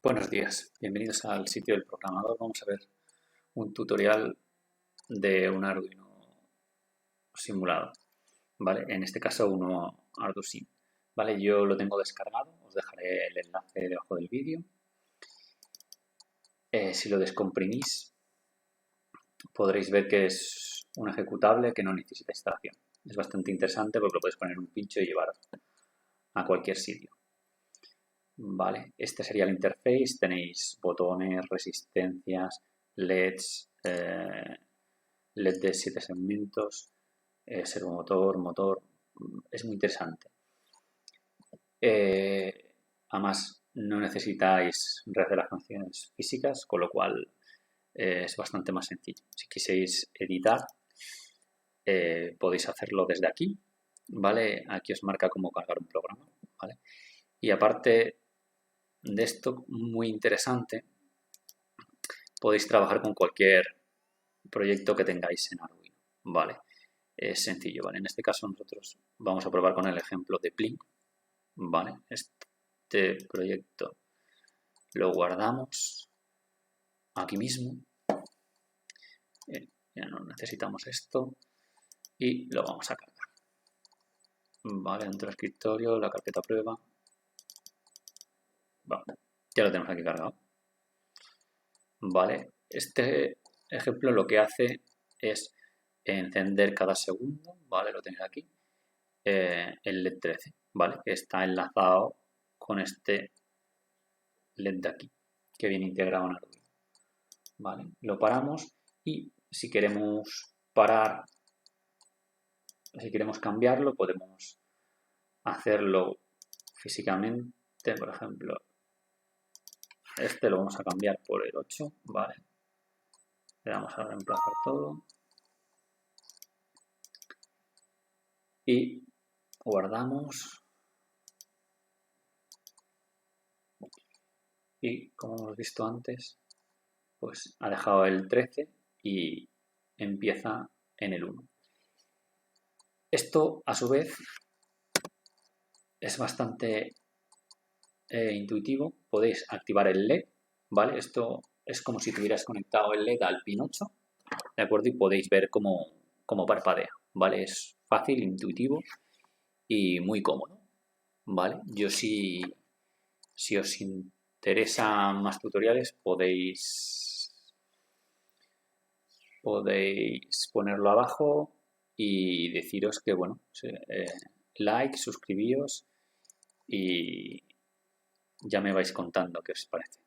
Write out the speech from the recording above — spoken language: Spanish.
Buenos días, bienvenidos al sitio del programador. Vamos a ver un tutorial de un Arduino simulado, ¿vale? En este caso uno Arduino, ¿vale? Yo lo tengo descargado, os dejaré el enlace debajo del vídeo. Si lo descomprimís podréis ver que es un ejecutable que no necesita instalación. Es bastante interesante porque lo podéis poner en un pincho y llevar a cualquier sitio. Vale, este sería el interface, tenéis botones, resistencias, LEDs, LED de 7 segmentos, servomotor, motor, es muy interesante. Además, no necesitáis red de las funciones físicas, con lo cual es bastante más sencillo. Si queréis editar, podéis hacerlo desde aquí, ¿vale? Aquí os marca cómo cargar un programa, ¿vale? Y aparte de esto, muy interesante, podéis trabajar con cualquier proyecto que tengáis en Arduino, ¿vale? Es sencillo, ¿vale? En este caso nosotros vamos a probar con el ejemplo de Blink, ¿vale? Este proyecto lo guardamos aquí mismo, ya no necesitamos esto y lo vamos a cargar, ¿vale? Dentro del escritorio, la carpeta prueba, vale, ya lo tenemos aquí cargado. Vale, este ejemplo lo que hace es encender cada segundo, ¿vale? Lo tenéis aquí, el LED 13, ¿vale? Que está enlazado con este LED de aquí, que viene integrado en Arduino, ¿vale? Lo paramos y si queremos parar, si queremos cambiarlo, podemos hacerlo físicamente, por ejemplo, este lo vamos a cambiar por el 8, ¿vale? Le vamos a reemplazar todo y guardamos y como hemos visto antes, pues ha dejado el 13 y empieza en el 1. Esto a su vez es bastante intuitivo. Podéis activar el LED, ¿vale? Esto es como si tuvieras conectado el LED al pin 8, ¿de acuerdo? Y podéis ver cómo parpadea, ¿vale? Es fácil, intuitivo y muy cómodo, ¿vale? Yo si os interesan más tutoriales podéis ponerlo abajo y deciros que, bueno, like, suscribíos y ya me vais contando qué os parece.